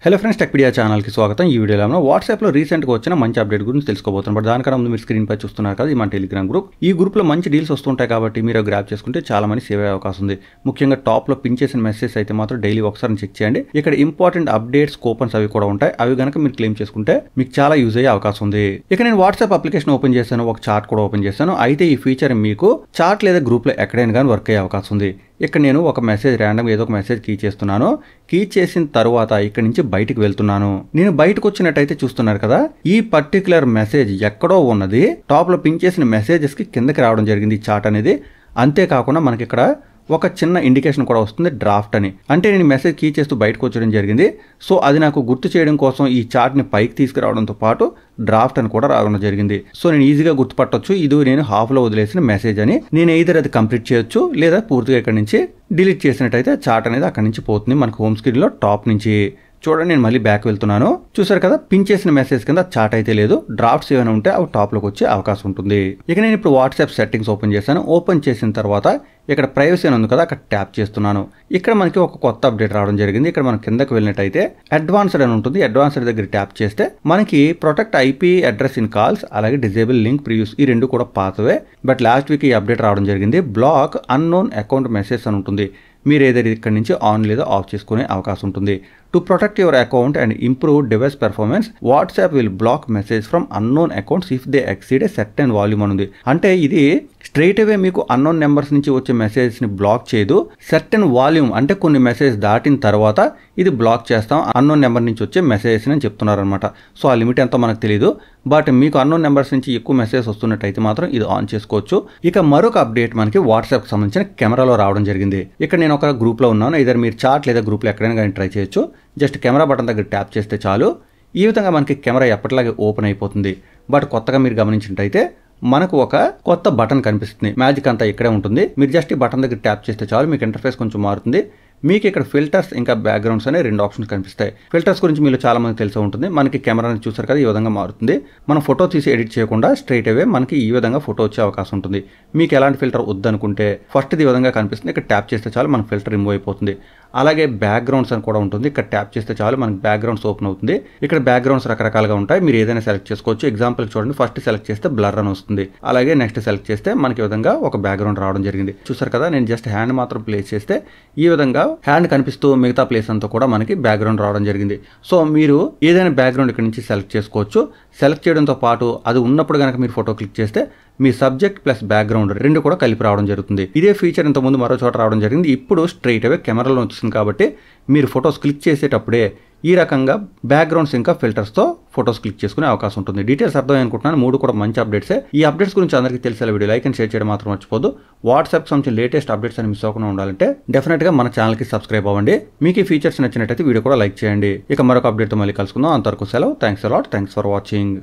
Hello friends, Techpedia ఛానల్కి స్వాగతం. ఈ వీడియోలో మనం వాట్సాప్లో రీసెంట్గా వచ్చిన మంచి అప్డేట్ గురించి తెలుసుకోబోతున్నాం. బట్ దానికన్నా ముందు మీరు స్క్రీన్ పై చూస్తున్నారు కదా, ఇది మన టెలిగ్రామ్ గ్రూప్. ఈ గ్రూప్లో మంచి డీల్స్ వస్తుంటాయి కాబట్టి మీరు గ్రాప్ చేసుకుంటే చాలా మంది సేవ్ అయ్యే అవకాశం ఉంది. ముఖ్యంగా టాప్లో పిన్ చేసిన మెసేజ్ అయితే మాత్రం డైలీ ఒకసారి చెక్ చేయండి. ఇక్కడ ఇంపార్టెంట్ అప్డేట్స్, కూపన్స్ అవి కూడా ఉంటాయి. అవి కనుక మీరు క్లెయిమ్ చేసుకుంటే మీకు చాలా యూజ్ అయ్యే అవకాశం ఉంది. ఇక నేను వాట్సాప్ అప్లికేషన్ ఓపెన్ చేశాను, ఒక చార్ట్ కూడా ఓపెన్ చేశాను. అయితే ఈ ఫీచర్ మీకు చార్ట్ లేదా గ్రూప్లో ఎక్కడైనా కానీ వర్క్ అయ్యే అవకాశం ఉంది. ఇక్కడ నేను ఒక మెసేజ్ ర్యాండమ్ ఏదో ఒక మెసేజ్ కీ చేస్తున్నాను. కీ చేసిన తర్వాత ఇక్కడ నుంచి బయటకు వెళ్తున్నాను. నేను బయటకు వచ్చినట్టయితే చూస్తున్నారు కదా, ఈ పర్టికులర్ మెసేజ్ ఎక్కడో ఉన్నది టాప్ లో పిన్ చేసిన మెసేజెస్ కి కిందకి రావడం జరిగింది ఈ చార్ట్ అనేది. అంతేకాకుండా మనకి ఇక్కడ ఒక చిన్న ఇండికేషన్ కూడా వస్తుంది, డ్రాఫ్ట్ అని. అంటే నేను మెసేజ్ కీ చేస్తూ బయటకు వచ్చడం జరిగింది. సో అది నాకు గుర్తు చేయడం కోసం ఈ చార్ట్ని పైకి తీసుకురావడంతో పాటు డ్రాఫ్ట్ అని కూడా రావడం జరిగింది. సో నేను ఈజీగా గుర్తుపట్టొచ్చు ఇది నేను హాఫ్లో వదిలేసిన మెసేజ్ అని. నేను either అది కంప్లీట్ చేయొచ్చు లేదా పూర్తిగా ఇక్కడ నుంచి డిలీట్ చేసినట్టయితే చార్ట్ అనేది అక్కడి నుంచి పోతుంది మనకు హోమ్ స్క్రీన్లో టాప్ నుంచి. చూడండి, నేను మళ్ళీ బ్యాక్ వెళ్తున్నాను. చూసారు కదా, పిన్ చేసిన మెసేజ్ కింద చాట్ అయితే లేదు. డ్రాఫ్ట్స్ ఏమైనా ఉంటే అవి టాప్లోకి వచ్చే అవకాశం ఉంటుంది. ఇక నేను ఇప్పుడు వాట్సాప్ సెట్టింగ్స్ ఓపెన్ చేశాను. ఓపెన్ చేసిన తర్వాత ఇక్కడ ప్రైవసీ అని ఉంది కదా, అక్కడ ట్యాప్ చేస్తున్నాను. ఇక్కడ మనకి ఒక కొత్త అప్డేట్ రావడం జరిగింది. ఇక్కడ మనం కిందకి వెళ్ళినట్టయితే అడ్వాన్స్డ్ అని ఉంటుంది. అడ్వాన్స్డ్ దగ్గర ట్యాప్ చేస్తే మనకి protect IP address in calls, అలాగే డిజేబుల్ లింక్ ప్రివ్యూస్, ఈ రెండు కూడా పాతవే. బట్ లాస్ట్ వీక్ ఈ అప్డేట్ రావడం జరిగింది. బ్లాక్ అన్నోన్ అకౌంట్ మెసేజ్ అని ఉంటుంది. మీరు ఏదైతే ఇక్కడ నుంచి ఆన్ లేదా ఆఫ్ చేసుకునే అవకాశం ఉంటుంది. To protect your account and improve device performance, WhatsApp will block message from unknown accounts if they exceed a certain volume అని ఉంది. అంటే ఇది స్ట్రైట్ అవే మీకు అన్నోన్ నెంబర్స్ నుంచి వచ్చే మెసేజ్ ని బ్లాక్ చేయదు. సర్టెన్ వాల్యూమ్ అంటే కొన్ని మెసేజ్ దాటిన తర్వాత ఇది బ్లాక్ చేస్తాం అన్నోన్ నెంబర్ నుంచి వచ్చే మెసేజెస్ అని చెప్తున్నారు అనమాట. సో ఆ లిమిట్ ఎంతో మనకు తెలియదు. బట్ మీకు అన్నోన్ నెంబర్స్ నుంచి ఎక్కువ మెసేజ్ వస్తున్నట్టయితే మాత్రం ఇది ఆన్ చేసుకోవచ్చు. ఇక మరొక అప్డేట్ మనకి వాట్సాప్ సంబంధించిన కెమెరాలో రావడం జరిగింది. ఇక్కడ నేను ఒక గ్రూప్ లో ఉన్నాను. ఇద్దరు మీరు చాట్ లేదా గ్రూప్ లో ఎక్కడైనా కానీ ట్రై చేయొచ్చు. జస్ట్ కెమెరా బటన్ దగ్గర ట్యాప్ చేస్తే చాలు. ఈ విధంగా మనకి కెమెరా ఎప్పటిలాగే ఓపెన్ అయిపోతుంది. బట్ కొత్తగా మీరు గమనించినట్టయితే మనకు ఒక కొత్త బటన్ కనిపిస్తుంది. మ్యాజిక్ అంతా ఇక్కడే ఉంటుంది. మీరు జస్ట్ ఈ బటన్ దగ్గర ట్యాప్ చేస్తే చాలు, మీకు ఇంటర్ఫేస్ కొంచెం మారుతుంది. మీకు ఇక్కడ ఫిల్టర్స్ ఇంకా బ్యాక్గ్రౌండ్స్ అనే రెండు ఆప్షన్స్ కనిపిస్తాయి. ఫిల్టర్స్ గురించి మీరు చాలా మంది తెలిసి ఉంటుంది. మనకి కెమెరాని చూసారు కదా, ఈ విధంగా మారుతుంది. మనం ఫోటో తీసి ఎడిట్ చేయకుండా స్ట్రైట్ అవే మనకి ఈ విధంగా ఫోటో వచ్చే అవకాశం ఉంటుంది. మీకు ఎలాంటి ఫిల్టర్ వద్దనుకుంటే ఫస్ట్ ఈ విధంగా కనిపిస్తుంది. ఇక్కడ ట్యాప్ చేస్తే చాలు మనకు ఫిల్టర్ రిమూవ్ అయిపోతుంది. అలాగే బ్యాక్గ్రౌండ్స్ అని కూడా ఉంటుంది. ఇక్కడ ట్యాప్ చేస్తే చాలు మనకి బ్యాక్గ్రౌండ్స్ ఓపెన్ అవుతుంది. ఇక్కడ బ్యాక్గ్రౌండ్స్ రకరకాలుగా ఉంటాయి. మీరు ఏదైనా సెలెక్ట్ చేసుకోవచ్చు. ఎగ్జాంపుల్ చూడండి, ఫస్ట్ సెలెక్ట్ చేస్తే బ్లర్ అని వస్తుంది. అలాగే నెక్స్ట్ సెలెక్ట్ చేస్తే మనకి ఈ విధంగా ఒక బ్యాక్గ్రౌండ్ రావడం జరిగింది. చూసారు కదా, నేను జస్ట్ హ్యాండ్ మాత్రం ప్లేస్ చేస్తే ఈ విధంగా హ్యాండ్ కనిపిస్తూ మిగతా ప్లేస్ అంతా కూడా మనకి బ్యాక్గ్రౌండ్ రావడం జరిగింది. సో మీరు ఏదైనా బ్యాక్గ్రౌండ్ ఇక్కడ నుంచి సెలెక్ట్ చేసుకోవచ్చు. సెలెక్ట్ చేయడంతో పాటు అది ఉన్నప్పుడు కనుక మీరు ఫోటో క్లిక్ చేస్తే మీ సబ్జెక్ట్ ప్లస్ బ్యాక్గ్రౌండ్ రెండు కూడా కలిపి రావడం జరుగుతుంది. ఇదే ఫీచర్ ఇంతకుముందు మరో చోట రావడం జరిగింది. ఇప్పుడు స్ట్రైట్ అవే కెమెరాలో వచ్చింది కాబట్టి మీరు ఫొటోస్ క్లిక్ చేసేటప్పుడే ఈ రకంగా బ్యాక్గ్రౌండ్స్ ఇంకా ఫిల్టర్స్తో ఫొటోస్ క్లిక్ చేసుకునే అవకాశం ఉంటుంది. డీటెయిల్స్ అర్థం అనుకుంటున్నాను. మూడు కూడా మంచి అప్డేట్సే. ఈ అప్డేట్స్ గురించి అందరికీ తెలిసే వీడియో లైక్ అండ్ షేర్ చేయడం మాత్రం మర్చిపోదు. వాట్సాప్ సంబంధించిన లేటెస్ట్ అప్డేట్స్ అని మిస్ అవ్వకుండా ఉండాలంటే డెఫినెట్గా మన ఛానల్కి సబ్స్క్రైబ్ అవ్వండి. మీకు ఈ ఫీచర్స్ నచ్చినట్టయితే వీడియో కూడా లైక్ చేయండి. ఇక మరొక అప్డేట్తో మళ్ళీ కలుసుకుందాం. అంతవరకు సెలవు. Thanks a lot. Thanks for watching.